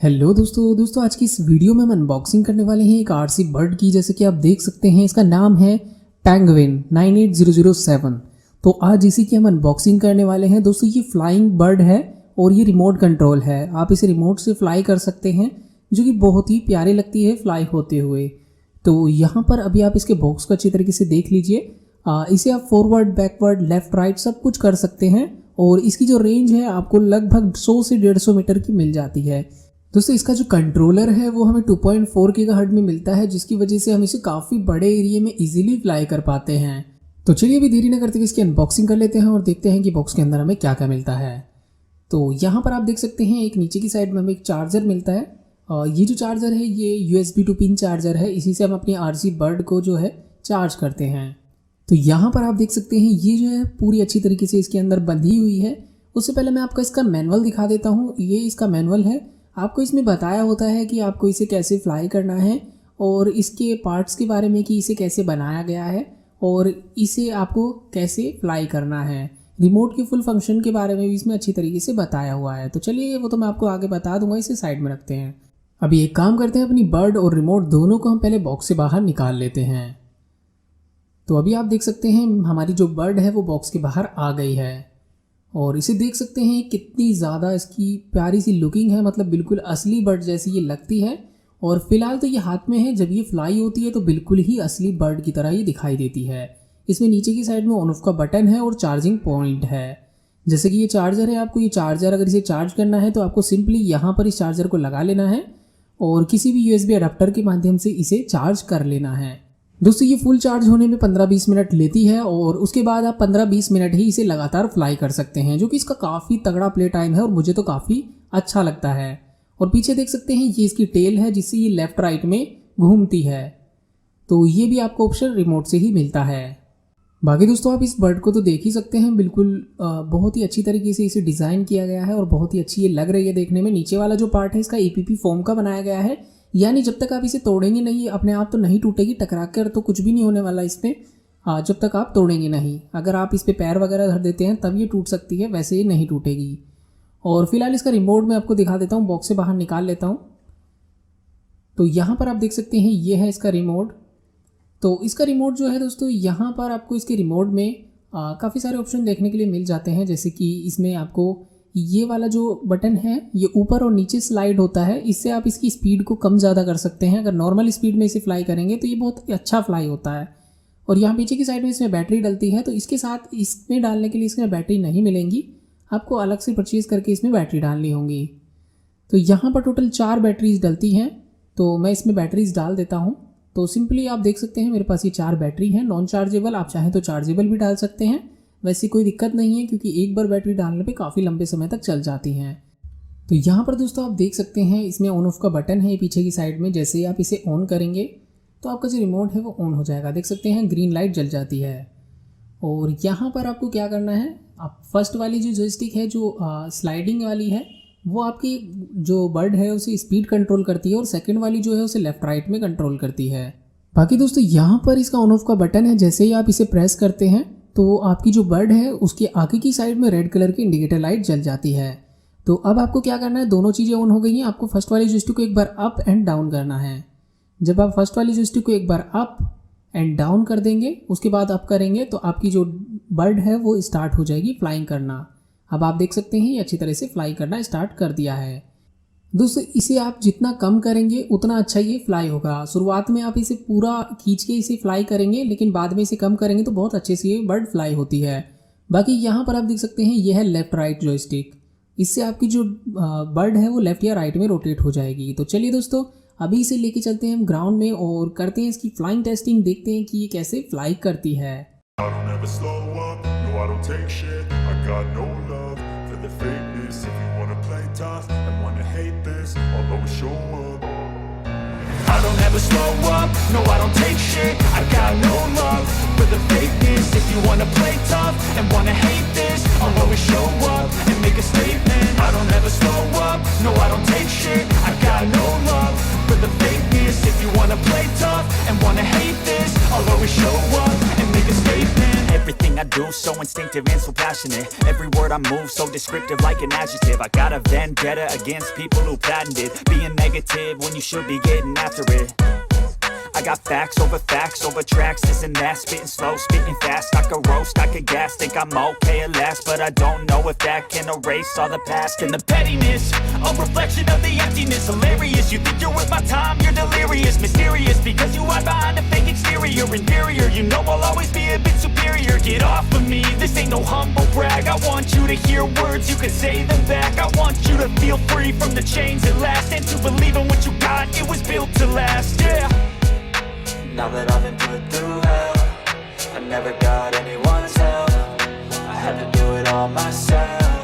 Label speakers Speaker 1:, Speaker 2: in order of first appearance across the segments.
Speaker 1: Hello दोस्तों आज की इस वीडियो में हम अनबॉक्सिंग करने वाले हैं एक आरसी बर्ड की। जैसे कि आप देख सकते हैं इसका नाम है पेंगुइन 98007। तो आज इसी की हम अनबॉक्सिंग करने वाले हैं। दोस्तों ये फ्लाइंग बर्ड है और ये रिमोट कंट्रोल है। आप इसे रिमोट से फ्लाई कर सकते हैं जो कि बहुत ही प्यारी लगती है फ्लाई होते हुए। तो यहाँ पर अभी आप इसके बॉक्स को अच्छी तरीके से देख लीजिए। इसे आप फॉरवर्ड, बैकवर्ड, लेफ्ट, राइट सब कुछ कर सकते हैं और इसकी जो रेंज है आपको लगभग 100 से 150 मीटर की मिल जाती है। दोस्तों इसका जो कंट्रोलर है वो हमें 2.4 गीगाहर्ट्ज में मिलता है, जिसकी वजह से हम इसे काफ़ी बड़े एरिया में इजीली फ्लाई कर पाते हैं। तो चलिए अभी देरी न करते हुए इसकी अनबॉक्सिंग कर लेते हैं और देखते हैं कि बॉक्स के अंदर हमें क्या क्या मिलता है। तो यहाँ पर आप देख सकते हैं एक नीचे की साइड में हमें एक चार्जर मिलता है। ये जो चार्जर है ये USB 2 पिन चार्जर है। इसी से हम अपनी आरसी बर्ड को जो है चार्ज करते हैं। तो यहाँ पर आप देख सकते हैं ये जो है पूरी अच्छी तरीके से इसके अंदर बंधी हुई है। उससे पहले मैं आपको इसका मैनुअल दिखा देता हूँ। ये इसका मैनुअल है। आपको इसमें बताया होता है कि आपको इसे कैसे फ्लाई करना है और इसके पार्ट्स के बारे में कि इसे कैसे बनाया गया है और इसे आपको कैसे फ्लाई करना है। रिमोट के फुल फंक्शन के बारे में भी इसमें अच्छी तरीके से बताया हुआ है। तो चलिए वो तो मैं आपको आगे बता दूंगा, इसे साइड में रखते हैं। अभी एक काम करते हैं, अपनी बर्ड और रिमोट दोनों को हम पहले बॉक्स से बाहर निकाल लेते हैं। तो अभी आप देख सकते हैं हमारी जो बर्ड है वो बॉक्स के बाहर आ गई है और इसे देख सकते हैं कितनी ज़्यादा इसकी प्यारी सी लुकिंग है। मतलब बिल्कुल असली बर्ड जैसी ये लगती है और फिलहाल तो ये हाथ में है। जब ये फ्लाई होती है तो बिल्कुल ही असली बर्ड की तरह ये दिखाई देती है। इसमें नीचे की साइड में ऑन ऑफ का बटन है और चार्जिंग पॉइंट है। जैसे कि ये चार्जर है, आपको ये चार्जर अगर इसे चार्ज करना है तो आपको सिंपली यहाँ पर इस चार्जर को लगा लेना है और किसी भी USB अडाप्टर के माध्यम से इसे चार्ज कर लेना है। दोस्तों ये फुल चार्ज होने में 15-20 मिनट लेती है और उसके बाद आप 15-20 मिनट ही इसे लगातार फ्लाई कर सकते हैं, जो कि इसका काफ़ी तगड़ा प्ले टाइम है और मुझे तो काफ़ी अच्छा लगता है। और पीछे देख सकते हैं ये इसकी टेल है जिससे ये लेफ्ट राइट में घूमती है। तो ये भी आपको ऑप्शन रिमोट से ही मिलता है। बाकी दोस्तों आप इस बर्ड को तो देख ही सकते हैं, बिल्कुल बहुत ही अच्छी तरीके से इसे डिज़ाइन किया गया है और बहुत ही अच्छी ये लग रही है देखने में। नीचे वाला जो पार्ट है इसका EPP फोम का बनाया गया है, यानी जब तक आप इसे तोड़ेंगे नहीं अपने आप तो नहीं टूटेगी। टकरा कर तो कुछ भी नहीं होने वाला इसमें, जब तक आप तोड़ेंगे नहीं। अगर आप इस पे पैर वगैरह धर देते हैं तब ये टूट सकती है, वैसे ये नहीं टूटेगी। और फिलहाल इसका रिमोट मैं आपको दिखा देता हूँ, बॉक्स से बाहर निकाल लेता हूँ। तो यहाँ पर आप देख सकते हैं ये है इसका रिमोट। तो इसका रिमोट जो है दोस्तों यहाँ पर आपको इसके रिमोट में काफ़ी सारे ऑप्शन देखने के लिए मिल जाते हैं। जैसे कि इसमें आपको ये वाला जो बटन है ये ऊपर और नीचे स्लाइड होता है। इससे आप इसकी स्पीड को कम ज़्यादा कर सकते हैं। अगर नॉर्मल स्पीड में इसे फ्लाई करेंगे तो ये बहुत अच्छा फ्लाई होता है। और यहाँ पीछे की साइड में इसमें बैटरी डलती है, तो इसके साथ इसमें डालने के लिए इसमें बैटरी नहीं मिलेंगी, आपको अलग से परचेज़ करके इसमें बैटरी डालनी होंगी। तो यहाँ पर टोटल 4 बैटरीज डलती हैं, तो मैं इसमें बैटरीज डाल देता हूँ। तो सिंपली आप देख सकते हैं मेरे पास ये 4 बैटरी हैं नॉन चार्जेबल। आप चाहें तो चार्जेबल भी डाल सकते हैं, वैसे कोई दिक्कत नहीं है क्योंकि एक बार बैटरी डालने पे काफ़ी लंबे समय तक चल जाती हैं। तो यहाँ पर दोस्तों आप देख सकते हैं इसमें ऑन ऑफ का बटन है पीछे की साइड में। जैसे ही आप इसे ऑन करेंगे तो आपका जो रिमोट है वो ऑन हो जाएगा। देख सकते हैं ग्रीन लाइट जल जाती है। और यहाँ पर आपको क्या करना है, आप फर्स्ट वाली जो जॉयस्टिक है जो स्लाइडिंग वाली है वो आपकी जो बर्ड है उसे स्पीड कंट्रोल करती है और सेकेंड वाली जो है उसे लेफ्ट राइट में कंट्रोल करती है। बाकी दोस्तों यहाँ पर इसका ऑन ऑफ का बटन है। जैसे ही आप इसे प्रेस करते हैं तो आपकी जो बर्ड है उसके आगे की साइड में रेड कलर की इंडिकेटर लाइट जल जाती है। तो अब आपको क्या करना है, दोनों चीज़ें ऑन हो गई हैं। आपको फर्स्ट वाली जॉयस्टिक को एक बार अप एंड डाउन करना है। जब आप फर्स्ट वाली जॉयस्टिक को एक बार अप एंड डाउन कर देंगे, उसके बाद अप करेंगे तो आपकी जो बर्ड है वो स्टार्ट हो जाएगी फ्लाइंग करना। अब आप देख सकते हैं ये अच्छी तरह से फ्लाई करना स्टार्ट कर दिया है। दोस्तों इसे आप जितना कम करेंगे उतना अच्छा ये फ्लाई होगा। शुरुआत में आप इसे पूरा खींच के इसे फ्लाई करेंगे, लेकिन बाद में इसे कम करेंगे तो बहुत अच्छे से ये बर्ड फ्लाई होती है। बाकी यहाँ पर आप देख सकते हैं ये है लेफ्ट राइट जॉयस्टिक। इससे आपकी जो बर्ड है वो लेफ्ट या राइट में रोटेट हो जाएगी। तो चलिए दोस्तों अभी इसे लेके चलते हैं हम ग्राउंड में और करते हैं इसकी फ्लाइंग टेस्टिंग, देखते हैं कि ये कैसे फ्लाई करती है।
Speaker 2: I don't ever slow up, no I don't take shit. I got no love for the fakeness. If you wanna play tough and wanna hate this, I'll always show up and make a statement. I don't ever slow up, no I don't take shit. I got no love for the fakeness. If you wanna play tough and wanna hate this, I'll always show up and make a statement. Everything I do, so instinctive and so passionate. Every word I move, so descriptive like an adjective. I got a vendetta against people who patented being negative when you should be getting after it. I got facts over tracks, this and that. Spitting slow, spitting fast. I could roast, I could gas. Think I'm okay at last, but I don't know if that can erase all the past. And the pettiness, a reflection of the emptiness. Hilarious, you think you're worth my time, you're delirious. Mysterious, because you hide behind a fake exterior. Inferior, you know I'll always be a bit superior. Get off of me, this ain't no humble brag. I want you to hear words, you can say them back. I want you to feel free from the chains at last, and to believe in what you got, it was built to last, yeah.
Speaker 3: Now that I've been put through hell, I never got anyone's help. I had to do it all myself.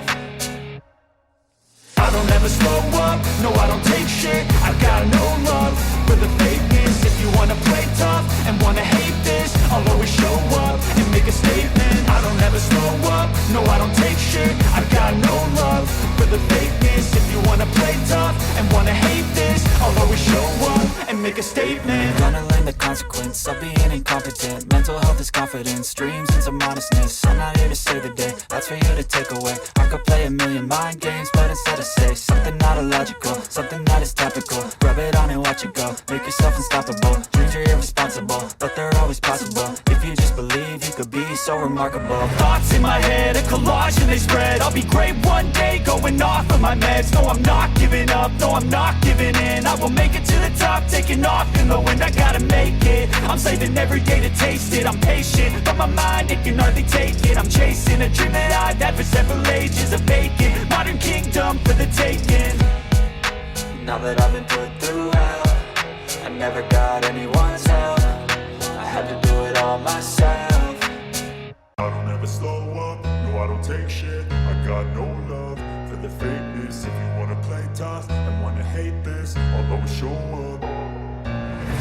Speaker 2: I don't ever slow up, no I don't take shit. I got no love for the fakeness. If you wanna play tough and wanna hate this, I'll always show up and make a statement. I don't ever slow up, no I don't take shit. I got no love for the fakeness. If you wanna play tough and wanna hate this, I'll always show up and make a statement.
Speaker 3: Gonna learn the consequence of being incompetent. Mental health is confidence, dreams and some modestness. I'm not here to save the day, that's for you to take away. I could play a million mind games, but instead I say something not illogical, something that is topical. Rub it on and watch it go, make yourself unstoppable. Dreams are irresponsible, but they're always possible. If you just believe, you could be so remarkable.
Speaker 2: Thoughts in my head, a collage and they spread. I'll be great one day, going off of my meds. No, I'm not giving up, no, I'm not giving in. I will make it to the top, taking off in the wind. I gotta make it, I'm saving every day to taste it. I'm patient, but my mind, it can hardly take it. I'm chasing a dream that I've had for several ages. A vacant, modern kingdom for the taking.
Speaker 3: Now that I've been put through hell, I never got anyone's help. I had to do it all myself.
Speaker 4: I don't ever slow up, no I don't take shit. I got no love for the fakeness. If you wanna play tough and wanna hate this, I'll always show up.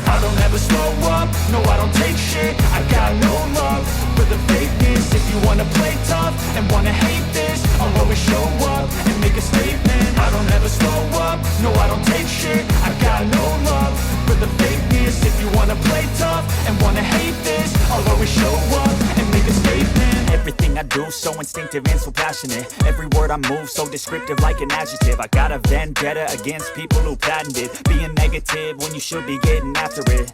Speaker 2: I don't ever slow up, no I don't take shit. I got no love for the fakeness. If you wanna play tough and wanna hate this, I'll always show up and make a statement. I don't ever slow up, no I don't take shit. I got no love for the fakeness. If you wanna play tough and wanna hate this, I'll always show up and make a statement. Everything I do, so instinctive and so passionate. Every word I move, so descriptive like an adjective. I got a vendetta against people who patented being negative when you should be getting after it.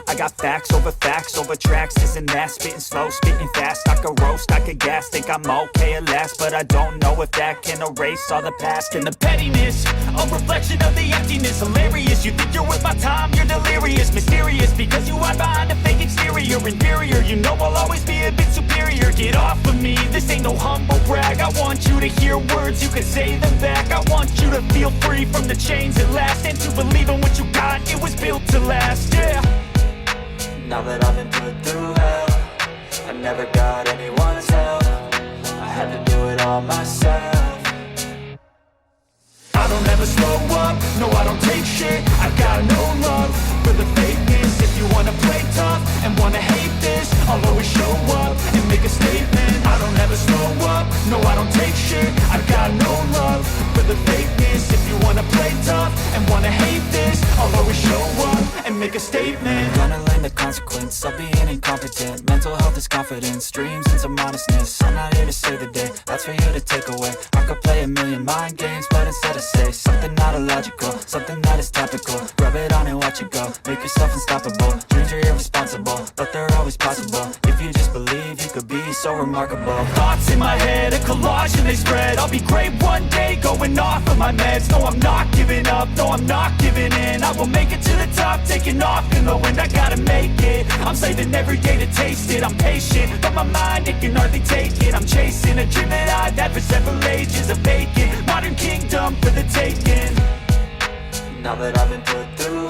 Speaker 2: I got facts over tracks, this and that. Spitting slow, spitting fast. I could roast, I could gas. Think I'm okay at last, but I don't know if that can erase all the past. And the pettiness, a reflection of the emptiness. Hilarious, you think you're worth my time, you're delirious. Mysterious, because you hide behind a fake exterior. Inferior, you know I'll always be a bit superior. Get off of me, this ain't no humble brag. I want you to hear words, you can say them back. I want you to feel free from the chains at last, and to believe in what you got, it was built to last, yeah.
Speaker 3: Now that I've been put through hell, I never got anyone's help. I had to do it all myself.
Speaker 2: I don't ever slow up, no I don't take shit. I got no love for the fakeness. If you wanna play tough and wanna hate this, I'll always show up and make a statement. I don't ever slow up, no I don't take shit. I got no love for the fakeness. If you wanna play tough and wanna hate this, I'll always show up and make a statement.
Speaker 3: Gonna learn the consequence of being incompetent. Mental health is confidence, dreams and some modestness. I'm not here to save the day, that's for you to take away. I could play a million mind games, but instead I say something not illogical, something that is topical. Rub it on and watch it go, make yourself unstoppable. Dreams are irresponsible, but they're always possible. If you just believe, you could be so remarkable.
Speaker 2: Thoughts in my head, a collage and they spread. I'll be great one day, going off of my meds. No, I'm not giving up, no, I'm not giving in. I will make it to the top, taking off in the wind. I gotta make it, I'm saving every day to taste it. I'm patient, but my mind, it can hardly take it. I'm chasing a dream that I've had for several ages. A vacant, modern kingdom for the taking.
Speaker 3: Now that I've been put through